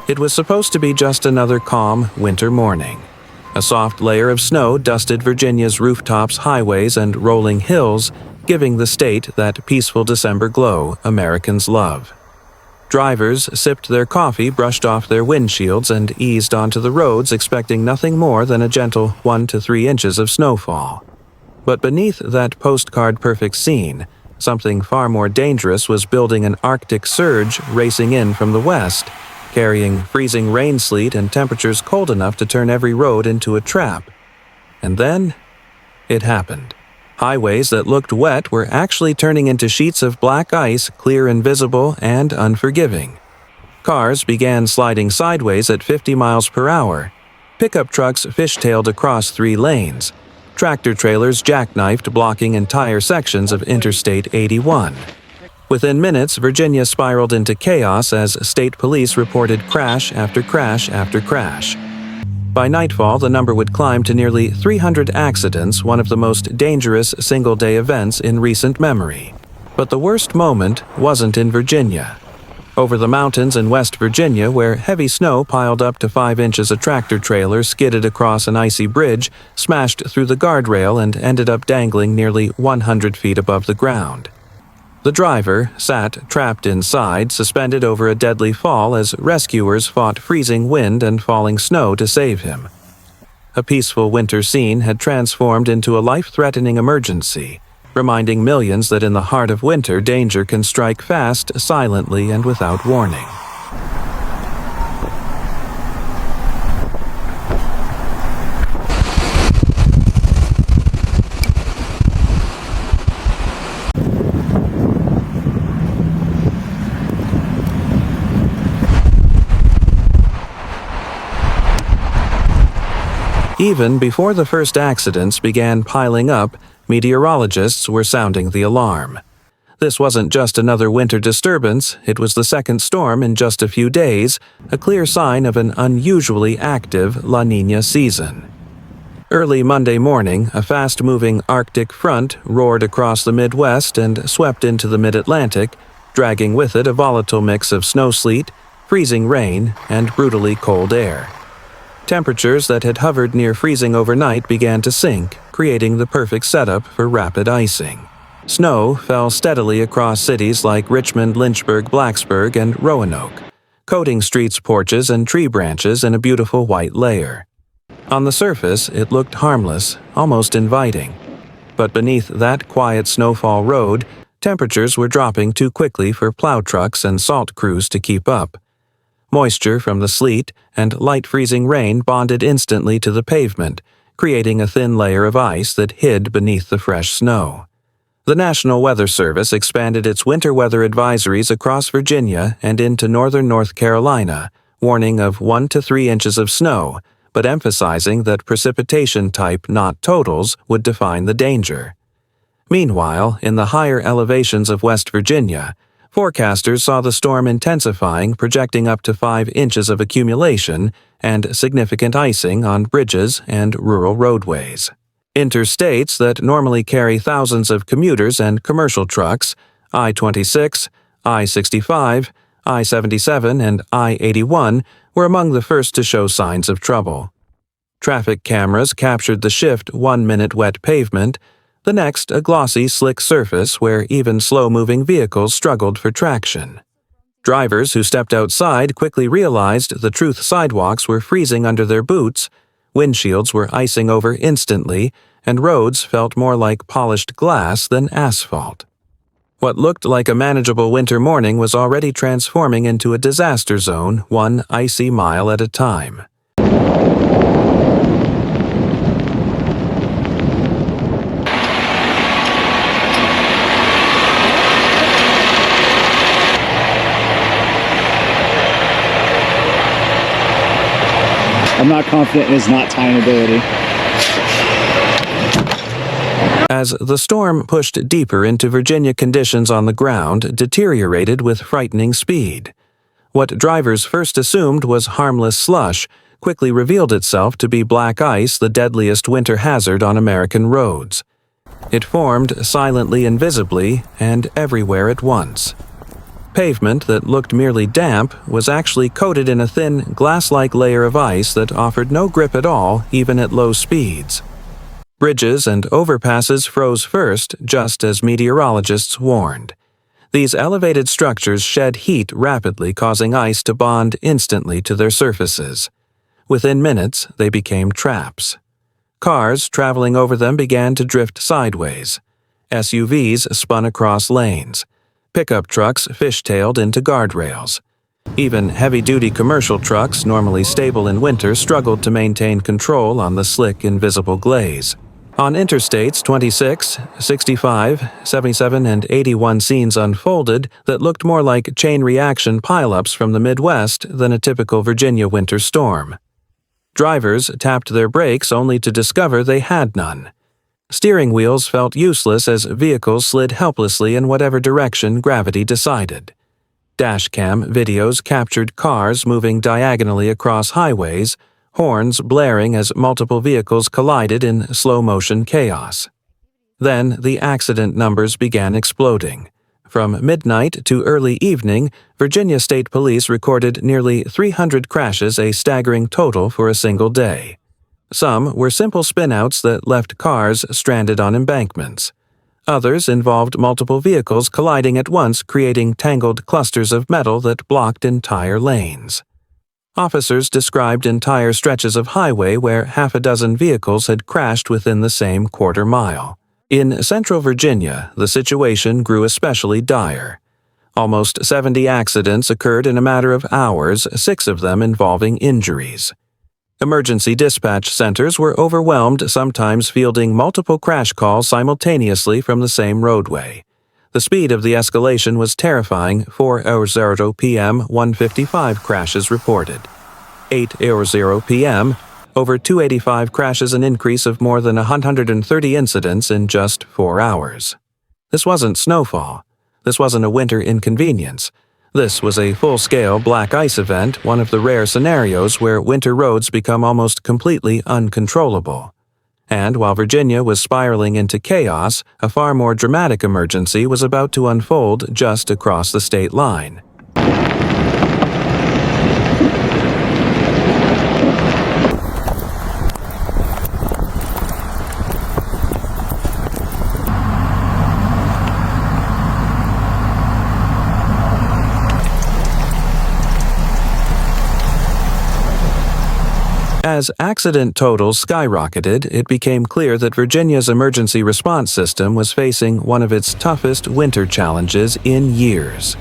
It was supposed to be just another calm winter morning. A soft layer of snow dusted Virginia's rooftops, highways, and rolling hills, giving the state that peaceful December glow Americans love. Drivers sipped their coffee, brushed off their windshields, and eased onto the roads expecting nothing more than a gentle 1 to 3 inches of snowfall. But beneath that postcard-perfect scene, something far more dangerous was building. An Arctic surge racing in from the west, carrying freezing rain, sleet, and temperatures cold enough to turn every road into a trap. And then, it happened. Highways that looked wet were actually turning into sheets of black ice, clear, invisible, and unforgiving. Cars began sliding sideways at 50 miles per hour. Pickup trucks fishtailed across 3 lanes. Tractor-trailers jackknifed, blocking entire sections of Interstate 81. Within minutes, Virginia spiraled into chaos as state police reported crash after crash after crash. By nightfall, the number would climb to nearly 300 accidents, one of the most dangerous single-day events in recent memory. But the worst moment wasn't in Virginia. Over the mountains in West Virginia, where heavy snow piled up to 5 inches, a tractor-trailer skidded across an icy bridge, smashed through the guardrail, and ended up dangling nearly 100 feet above the ground. The driver sat trapped inside, suspended over a deadly fall as rescuers fought freezing wind and falling snow to save him. A peaceful winter scene had transformed into a life-threatening emergency, reminding millions that in the heart of winter, danger can strike fast, silently, and without warning. Even before the first accidents began piling up, meteorologists were sounding the alarm. This wasn't just another winter disturbance, it was the second storm in just a few days, a clear sign of an unusually active La Niña season. Early Monday morning, a fast-moving Arctic front roared across the Midwest and swept into the Mid-Atlantic, dragging with it a volatile mix of snow-sleet, freezing rain, and brutally cold air. Temperatures that had hovered near freezing overnight began to sink, creating the perfect setup for rapid icing. Snow fell steadily across cities like Richmond, Lynchburg, Blacksburg, and Roanoke, coating streets, porches, and tree branches in a beautiful white layer. On the surface, it looked harmless, almost inviting. But beneath that quiet snowfall road, temperatures were dropping too quickly for plow trucks and salt crews to keep up. Moisture from the sleet and light freezing rain bonded instantly to the pavement, creating a thin layer of ice that hid beneath the fresh snow. The National Weather Service expanded its winter weather advisories across Virginia and into northern North Carolina, warning of 1 to 3 inches of snow, but emphasizing that precipitation type, not totals, would define the danger. Meanwhile, in the higher elevations of West Virginia, forecasters saw the storm intensifying, projecting up to 5 inches of accumulation and significant icing on bridges and rural roadways. Interstates that normally carry thousands of commuters and commercial trucks, I-26, I-65, I-77, and I-81, were among the first to show signs of trouble. Traffic cameras captured the shift 1-minute wet pavement, the next a glossy, slick surface where even slow-moving vehicles struggled for traction. Drivers who stepped outside quickly realized the truth: sidewalks were freezing under their boots, windshields were icing over instantly, and roads felt more like polished glass than asphalt. What looked like a manageable winter morning was already transforming into a disaster zone, one icy mile at a time. I'm not confident in his not tying ability. As the storm pushed deeper into Virginia, conditions on the ground deteriorated with frightening speed. What drivers first assumed was harmless slush quickly revealed itself to be black ice, the deadliest winter hazard on American roads. It formed silently and visibly, and everywhere at once. Pavement that looked merely damp was actually coated in a thin, glass-like layer of ice that offered no grip at all, even at low speeds. Bridges and overpasses froze first, just as meteorologists warned. These elevated structures shed heat rapidly, causing ice to bond instantly to their surfaces. Within minutes, they became traps. Cars traveling over them began to drift sideways. SUVs spun across lanes. Pickup trucks fishtailed into guardrails. Even heavy-duty commercial trucks, normally stable in winter, struggled to maintain control on the slick, invisible glaze. On Interstates 26, 65, 77, and 81 scenes unfolded that looked more like chain reaction pileups from the Midwest than a typical Virginia winter storm. Drivers tapped their brakes only to discover they had none. Steering wheels felt useless as vehicles slid helplessly in whatever direction gravity decided. Dashcam videos captured cars moving diagonally across highways, horns blaring as multiple vehicles collided in slow-motion chaos. Then the accident numbers began exploding. From midnight to early evening, Virginia State Police recorded nearly 300 crashes, a staggering total for a single day. Some were simple spinouts that left cars stranded on embankments. Others involved multiple vehicles colliding at once, creating tangled clusters of metal that blocked entire lanes. Officers described entire stretches of highway where half a dozen vehicles had crashed within the same quarter mile. In central Virginia, the situation grew especially dire. Almost 70 accidents occurred in a matter of hours, 6 of them involving injuries. Emergency dispatch centers were overwhelmed, sometimes fielding multiple crash calls simultaneously from the same roadway. The speed of the escalation was terrifying. 4:00 p.m., 155 crashes reported. 8:00 p.m., over 285 crashes, an increase of more than 130 incidents in just 4 hours. This wasn't snowfall. This wasn't a winter inconvenience. This was a full-scale black ice event, one of the rare scenarios where winter roads become almost completely uncontrollable. And while Virginia was spiraling into chaos, a far more dramatic emergency was about to unfold just across the state line. As accident totals skyrocketed, it became clear that Virginia's emergency response system was facing one of its toughest winter challenges in years.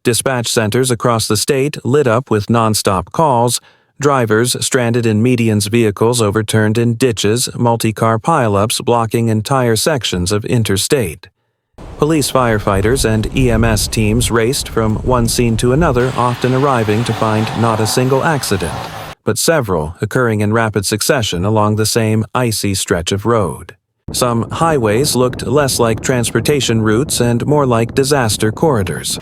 Dispatch centers across the state lit up with nonstop calls, drivers stranded in medians, vehicles overturned in ditches, multi-car pileups blocking entire sections of interstate. Police, firefighters, and EMS teams raced from one scene to another, often arriving to find not a single accident, but several occurring in rapid succession along the same icy stretch of road. Some highways looked less like transportation routes and more like disaster corridors.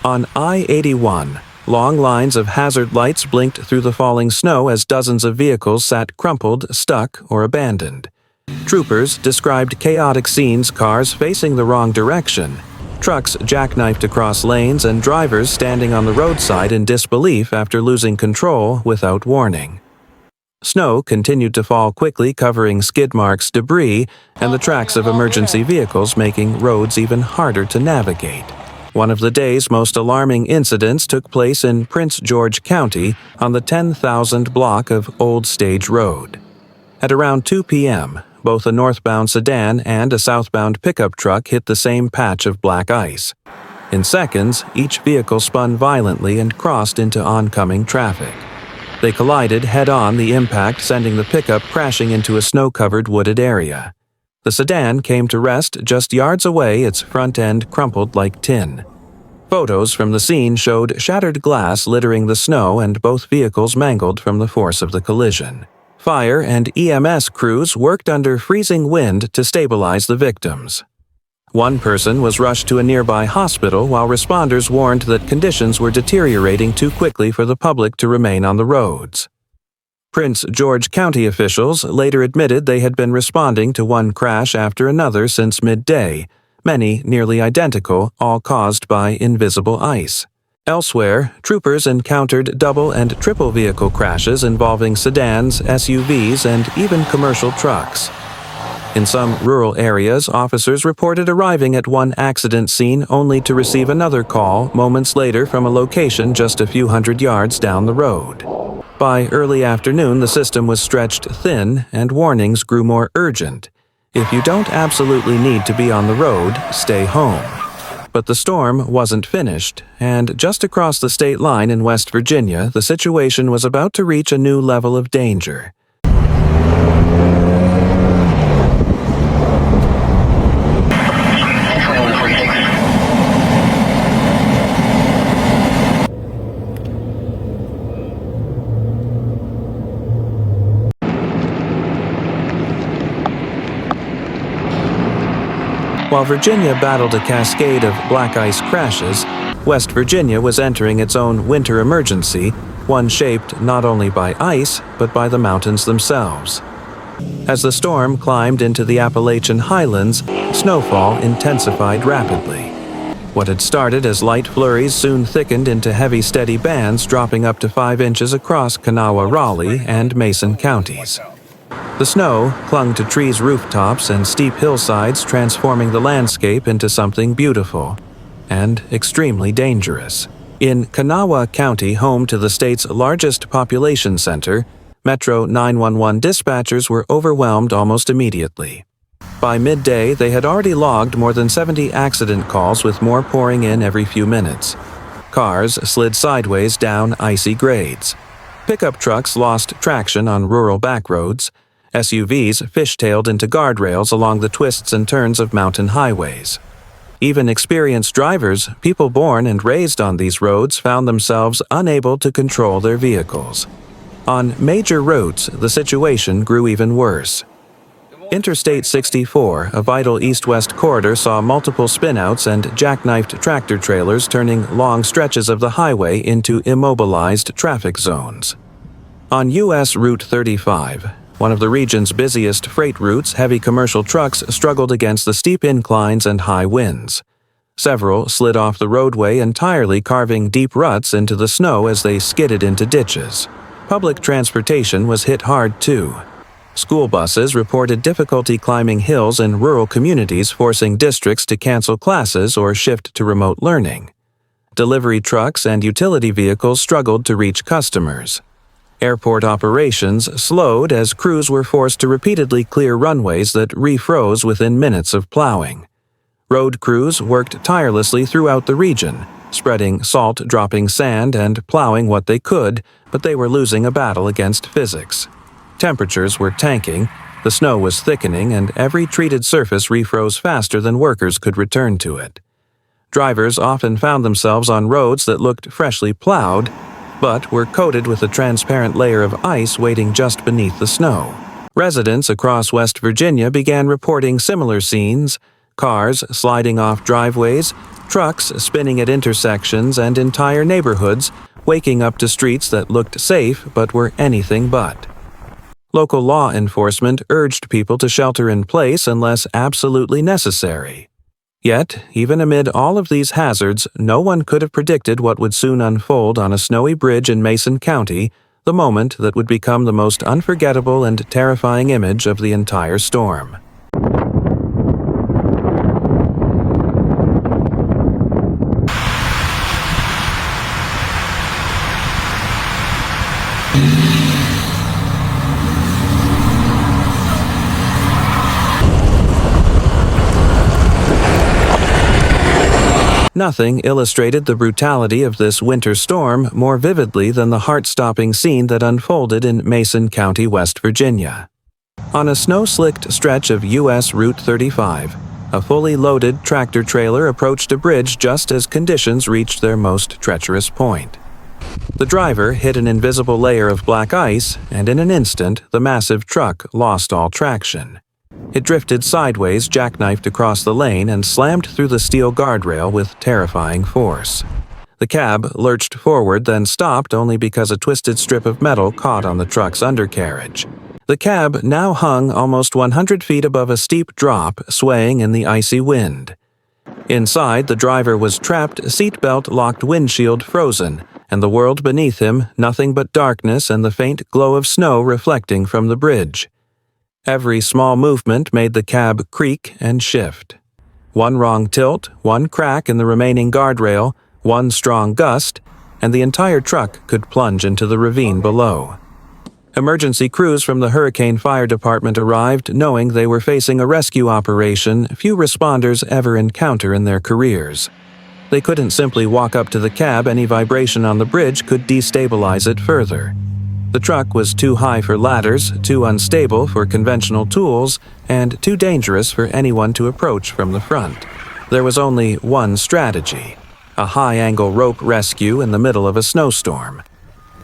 On I-81, long lines of hazard lights blinked through the falling snow as dozens of vehicles sat crumpled, stuck, or abandoned. Troopers described chaotic scenes, cars facing the wrong direction, trucks jackknifed across lanes, and drivers standing on the roadside in disbelief after losing control without warning. Snow continued to fall quickly, covering skid marks, debris, and the tracks of emergency vehicles, making roads even harder to navigate. One of the day's most alarming incidents took place in Prince George County on the 10,000 block of Old Stage Road. At around 2 p.m., both a northbound sedan and a southbound pickup truck hit the same patch of black ice. In seconds, each vehicle spun violently and crossed into oncoming traffic. They collided head-on, the impact sending the pickup crashing into a snow-covered wooded area. The sedan came to rest just yards away, its front end crumpled like tin. Photos from the scene showed shattered glass littering the snow and both vehicles mangled from the force of the collision. Fire and EMS crews worked under freezing wind to stabilize the victims. One person was rushed to a nearby hospital while responders warned that conditions were deteriorating too quickly for the public to remain on the roads. Prince George County officials later admitted they had been responding to one crash after another since midday, many nearly identical, all caused by invisible ice. Elsewhere, troopers encountered double and triple vehicle crashes involving sedans, SUVs, and even commercial trucks. In some rural areas, officers reported arriving at one accident scene only to receive another call moments later from a location just a few hundred yards down the road. By early afternoon, the system was stretched thin and warnings grew more urgent. If you don't absolutely need to be on the road, stay home. But the storm wasn't finished, and just across the state line in West Virginia, the situation was about to reach a new level of danger. While Virginia battled a cascade of black ice crashes, West Virginia was entering its own winter emergency, one shaped not only by ice, but by the mountains themselves. As the storm climbed into the Appalachian highlands, snowfall intensified rapidly. What had started as light flurries soon thickened into heavy, steady bands dropping up to 5 inches across Kanawha, Raleigh, and Mason counties. The snow clung to trees' rooftops and steep hillsides, transforming the landscape into something beautiful and extremely dangerous. In Kanawha County, home to the state's largest population center, Metro 911 dispatchers were overwhelmed almost immediately. By midday, they had already logged more than 70 accident calls, with more pouring in every few minutes. Cars slid sideways down icy grades. Pickup trucks lost traction on rural backroads. SUVs fishtailed into guardrails along the twists and turns of mountain highways. Even experienced drivers, people born and raised on these roads, found themselves unable to control their vehicles. On major routes, the situation grew even worse. Interstate 64, a vital east-west corridor, saw multiple spinouts and jackknifed tractor trailers turning long stretches of the highway into immobilized traffic zones. On U.S. Route 35, one of the region's busiest freight routes, heavy commercial trucks struggled against the steep inclines and high winds. Several slid off the roadway entirely, carving deep ruts into the snow as they skidded into ditches. Public transportation was hit hard too. School buses reported difficulty climbing hills in rural communities, forcing districts to cancel classes or shift to remote learning. Delivery trucks and utility vehicles struggled to reach customers. Airport operations slowed as crews were forced to repeatedly clear runways that refroze within minutes of plowing. Road crews worked tirelessly throughout the region, spreading salt, dropping sand, and plowing what they could, but they were losing a battle against physics. Temperatures were tanking, the snow was thickening, and every treated surface refroze faster than workers could return to it. Drivers often found themselves on roads that looked freshly plowed, but were coated with a transparent layer of ice waiting just beneath the snow. Residents across West Virginia began reporting similar scenes: cars sliding off driveways, trucks spinning at intersections, and entire neighborhoods waking up to streets that looked safe but were anything but. Local law enforcement urged people to shelter in place unless absolutely necessary. Yet, even amid all of these hazards, no one could have predicted what would soon unfold on a snowy bridge in Mason County, the moment that would become the most unforgettable and terrifying image of the entire storm. Nothing illustrated the brutality of this winter storm more vividly than the heart-stopping scene that unfolded in Mason County, West Virginia. On a snow-slicked stretch of U.S. Route 35, a fully loaded tractor trailer approached a bridge just as conditions reached their most treacherous point. The driver hit an invisible layer of black ice, and in an instant, the massive truck lost all traction. It drifted sideways, jackknifed across the lane, and slammed through the steel guardrail with terrifying force. The cab lurched forward, then stopped only because a twisted strip of metal caught on the truck's undercarriage. The cab now hung almost 100 feet above a steep drop, swaying in the icy wind. Inside, the driver was trapped, seatbelt-locked windshield frozen, and the world beneath him nothing but darkness and the faint glow of snow reflecting from the bridge. Every small movement made the cab creak and shift. One wrong tilt, one crack in the remaining guardrail, one strong gust, and the entire truck could plunge into the ravine below. Emergency crews from the Hurricane Fire Department arrived, knowing they were facing a rescue operation few responders ever encounter in their careers. They couldn't simply walk up to the cab. Any vibration on the bridge could destabilize it further. The truck was too high for ladders, too unstable for conventional tools, and too dangerous for anyone to approach from the front. There was only one strategy: a high-angle rope rescue in the middle of a snowstorm.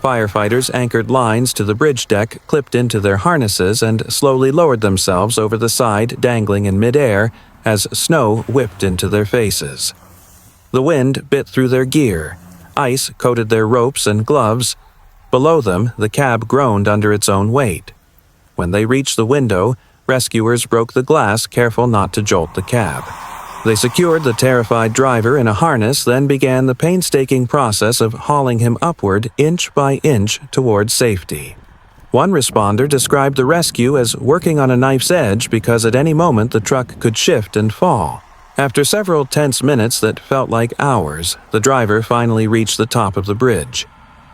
Firefighters anchored lines to the bridge deck, clipped into their harnesses, and slowly lowered themselves over the side, dangling in midair as snow whipped into their faces. The wind bit through their gear. Ice coated their ropes and gloves. Below them, the cab groaned under its own weight. When they reached the window, rescuers broke the glass, careful not to jolt the cab. They secured the terrified driver in a harness, then began the painstaking process of hauling him upward inch by inch toward safety. One responder described the rescue as working on a knife's edge because at any moment the truck could shift and fall. After several tense minutes that felt like hours, the driver finally reached the top of the bridge.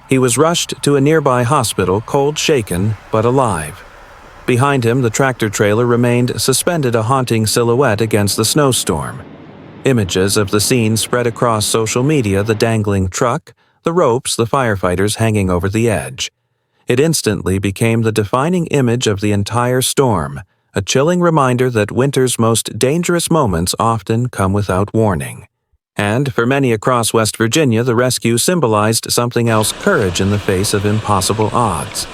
He was rushed to a nearby hospital, cold shaken but alive. Behind him, the tractor-trailer remained suspended, a haunting silhouette against the snowstorm. Images of the scene spread across social media: the dangling truck, the ropes, the firefighters hanging over the edge. It instantly became the defining image of the entire storm, a chilling reminder that winter's most dangerous moments often come without warning. And for many across West Virginia, the rescue symbolized something else: courage in the face of impossible odds.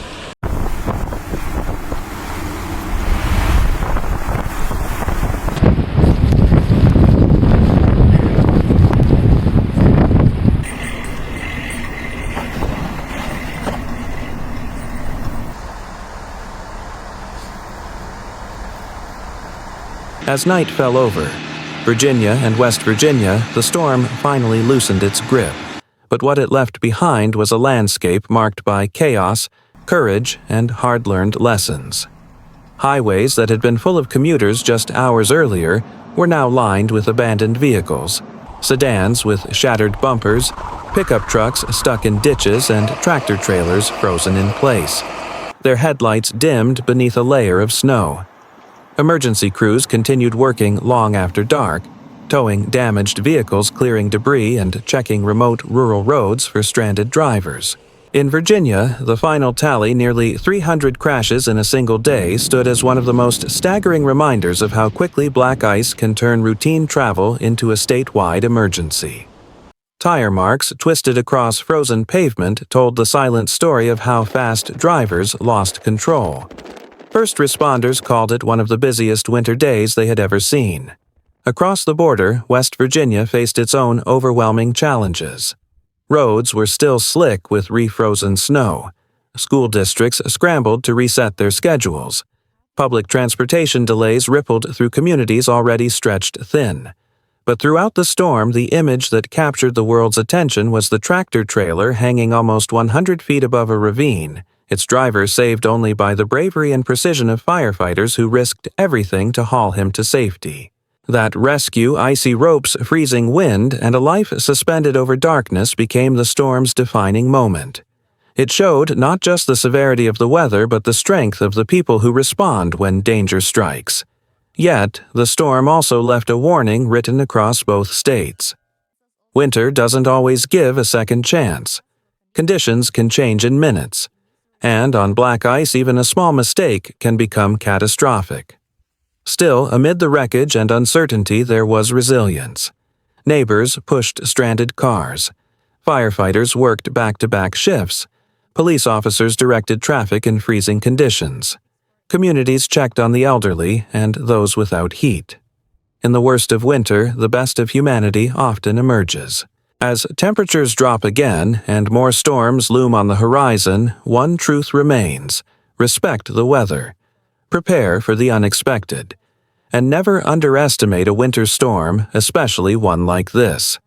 As night fell over Virginia and West Virginia, the storm finally loosened its grip. But what it left behind was a landscape marked by chaos, courage, and hard-learned lessons. Highways that had been full of commuters just hours earlier were now lined with abandoned vehicles: sedans with shattered bumpers, pickup trucks stuck in ditches, and tractor-trailers frozen in place, their headlights dimmed beneath a layer of snow. Emergency crews continued working long after dark, towing damaged vehicles, clearing debris, and checking remote rural roads for stranded drivers. In Virginia, the final tally, nearly 300 crashes in a single day, stood as one of the most staggering reminders of how quickly black ice can turn routine travel into a statewide emergency. Tire marks twisted across frozen pavement told the silent story of how fast drivers lost control. First responders called it one of the busiest winter days they had ever seen. Across the border, West Virginia faced its own overwhelming challenges. Roads were still slick with refrozen snow. School districts scrambled to reset their schedules. Public transportation delays rippled through communities already stretched thin. But throughout the storm, the image that captured the world's attention was the tractor-trailer hanging almost 100 feet above a ravine, its driver saved only by the bravery and precision of firefighters who risked everything to haul him to safety. That rescue, icy ropes, freezing wind, and a life suspended over darkness became the storm's defining moment. It showed not just the severity of the weather, but the strength of the people who respond when danger strikes. Yet, the storm also left a warning written across both states. Winter doesn't always give a second chance. Conditions can change in minutes. And on black ice, even a small mistake can become catastrophic. Still, amid the wreckage and uncertainty, there was resilience. Neighbors pushed stranded cars. Firefighters worked back-to-back shifts. Police officers directed traffic in freezing conditions. Communities checked on the elderly and those without heat. In the worst of winter, the best of humanity often emerges. As temperatures drop again and more storms loom on the horizon, one truth remains: respect the weather. Prepare for the unexpected. And never underestimate a winter storm, especially one like this.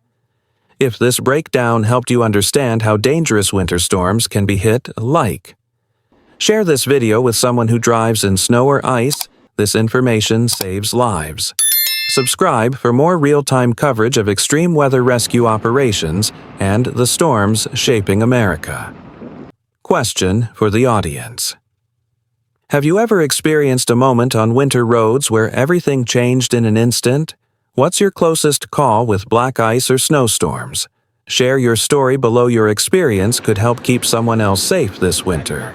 If this breakdown helped you understand how dangerous winter storms can be hit, like. Share this video with someone who drives in snow or ice. This information saves lives. Subscribe for more real-time coverage of extreme weather rescue operations and the storms shaping America. Question for the audience. Have you ever experienced a moment on winter roads where everything changed in an instant? What's your closest call with black ice or snowstorms? Share your story below. Your experience could help keep someone else safe this winter.